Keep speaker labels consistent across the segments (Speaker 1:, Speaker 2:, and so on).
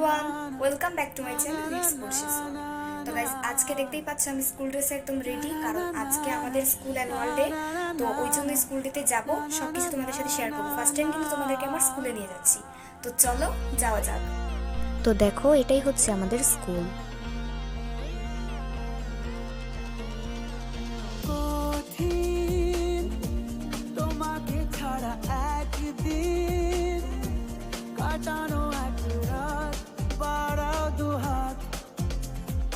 Speaker 1: Everyone, welcome back to my channel lits courses. তো guys, আজকে দেখতেই পাচ্ছ আমি স্কুল ড্রেসে একদম রেডি, কারণ আজকে আমাদের স্কুল অ্যানুয়াল ডে। তো ওই জন্য স্কুল ডেতে যাবো, সব কিছু তোমাদের সাথে শেয়ার করবো। ফার্স্ট টাইম কিন্তু তোমাদেরকে আমার স্কুলে নিয়ে যাচ্ছি, তো চলো যাওয়া যাক।
Speaker 2: তো দেখো, এটাই হচ্ছে আমাদের স্কুল।
Speaker 3: তোমাকে ছাড়া একদিন কাটানো এক রাত বাড়াও দুহাত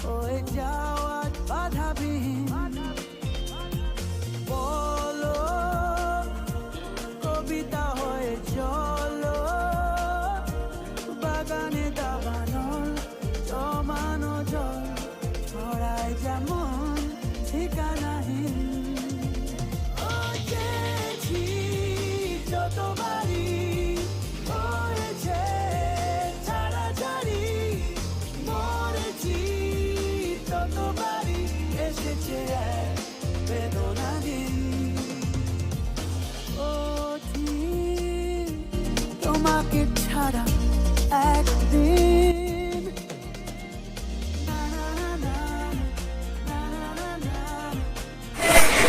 Speaker 3: হয়ে যাওয়া বাধাবিহীন বলো কবিতা হয়ে চলো বাগানে দাবানো জমানো জল ছড়ায় যেমন ঠিকানাহীন যতবারই হয়েছে ছাড়াছাড়ি মরেছি ততবারই এসেছে বেদনা দিন ও ঠিক তোমাকে ছাড়া একদিন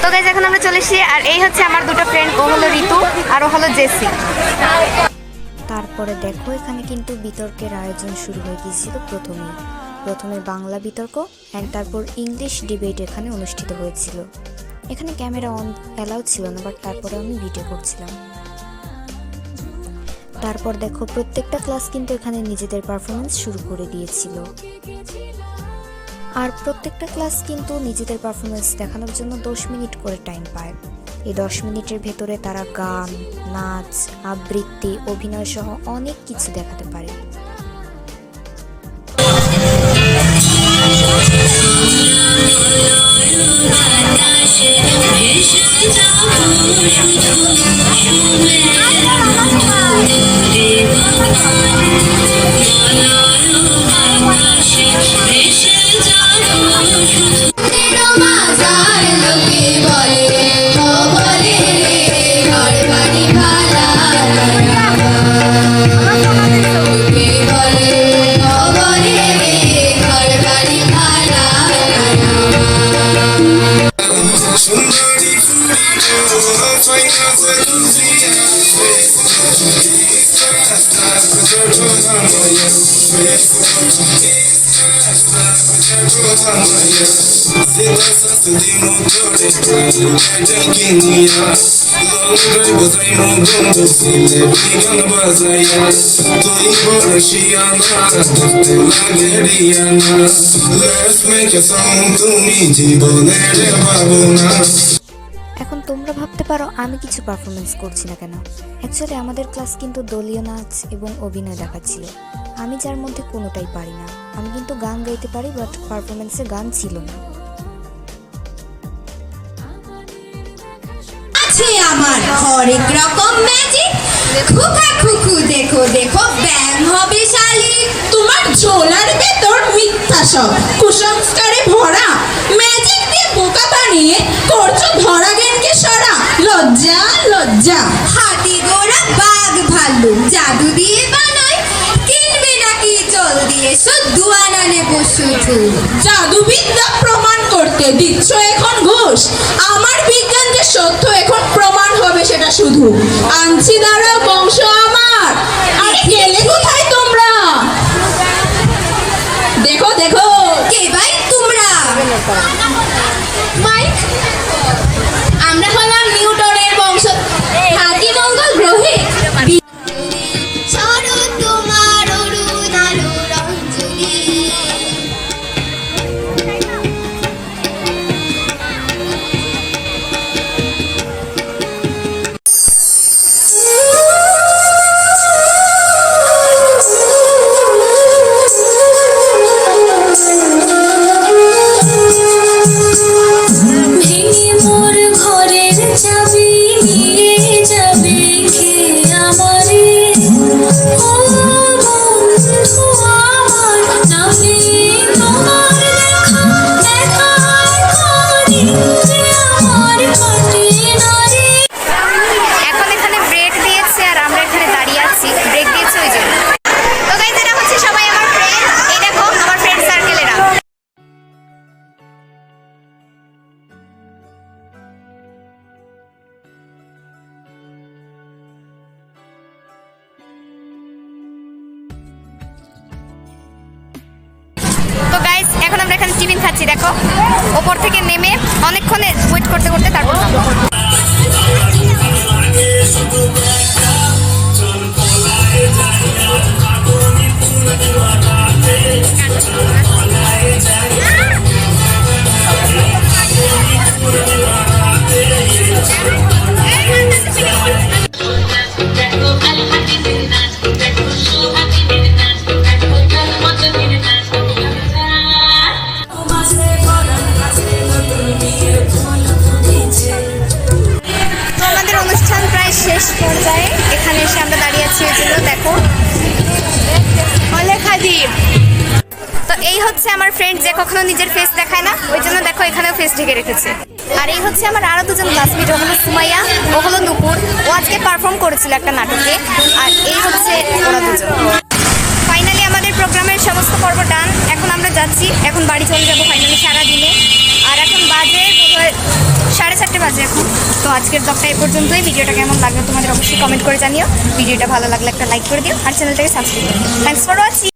Speaker 1: তো গাইস, এখন আমরা চলে এসেছি, আর এই হচ্ছে আমার দুটো ফ্রেন্ড, ও হলো ঋতু আর ও হলো জেসি।
Speaker 2: তারপরে দেখো, এখানে কিন্তু বিতর্কের আয়োজন শুরু হয়ে গিয়েছিল। প্রথমে বাংলা বিতর্ক অ্যান্ড তারপর ইংলিশ ডিবেট এখানে অনুষ্ঠিত হয়েছিল। এখানে ক্যামেরা অন অ্যালাউ ছিল না, বাট তারপরে আমি ভিডিও করছিলাম। তারপর দেখো, প্রত্যেকটা ক্লাস কিন্তু এখানে নিজেদের পারফরমেন্স শুরু করে দিয়েছিল। আর প্রত্যেকটা ক্লাস কিন্তু নিজেদের পারফরমেন্স দেখানোর জন্য 10 মিনিট করে টাইম পায়। এই 10 মিনিটের ভেতরে তারা গান, নাচ, আবৃত্তি, অভিনয় সহ অনেক কিছু দেখাতে পারে। এখন তোমরা ভাবতে পারো আমি কিছু পারফরমেন্স করছি না কেন। অ্যাকচুয়ালি আমাদের ক্লাস কিন্তু দলীয় নাচ এবং অভিনয় দেখাচ্ছিল। আমি যার মধ্যে কোনোটাই পারি না। আমি কিন্তু গান গাইতে পারি, বাট পারফরমেন্সে গান ছিল না।
Speaker 4: আমার হরেক রকম ম্যাজিক খুকা খুকু দেখো দেখো ব্যাং হবে শালিক তোমার ঝোলার ভেতর মিথ্যা সব কুসংস্কারে ভরা ম্যাজিক দিয়ে বোকা বানিয়ে করছো ধরা জ্ঞানকে সরা লজ্জা লজ্জা হাতি গোড়া বাঘ ভাল্লুক জাদু দিয়ে বানায় কিনবে নাকি জলদি এসো দুয়ানা নেবো শুধু জাদুবিদ্যা প্রমাণ করতে দিচ্ছ এখন ঘুষ আমার বিজ্ঞান যে সত্য এখন প্রমাণ হবে সেটা শুধু আনছি দ্বারা বংশ আমার আর গেলে কোথায় তোমরা দেখো দেখো কে ভাই তোমরা মাইক আমরা হলাম নিউটনের বংশ হাতি মঙ্গল গ্রহে তোমার অরুণ আলো রঞ্জনী
Speaker 1: এখন আমরা এখানে টিফিন খাচ্ছি, দেখো ওপর থেকে নেমে অনেকক্ষণ ওয়েট করতে করতে তারপর নামবো। আমাদের অনুষ্ঠান প্রায় শেষ পর্যায়ে, এখানে এসে আমরা দাঁড়িয়ে আছি ওই জন্য দেখো অলেখা দ্বীপ। তো এই হচ্ছে আমার ফ্রেন্ড যে কখনো নিজের ফেস দেখায় না, ওই জন্য দেখো এখানেও ফেস ঢেকে রেখেছে। আর এই হচ্ছে আমার আরো দুজন ক্লাসমেট, ও হলো সুমাইয়া, ও হলো নুপুর, ও আজকে পারফর্ম করেছিল একটা নাটকে। আর এই হচ্ছে ওরা দুজন। ফাইনালি আমাদের প্রোগ্রামের সমস্ত পর্ব ডান, এখন আমরা যাচ্ছি, এখন বাড়ি চলে যাবো ফাইনালি সারাদিনে। আর এখন বাজে বোধহয় 4:30 বাজে এখন। তো আজকের ব্লগটা এই পর্যন্তই। ভিডিওটা কেমন লাগলো তোমাদের অবশ্যই কমেন্ট করে জানিও। ভিডিওটা ভালো লাগলে একটা লাইক করে দিও আর চ্যানেলটাকে সাবস্ক্রাইব করো। Thanks for watching.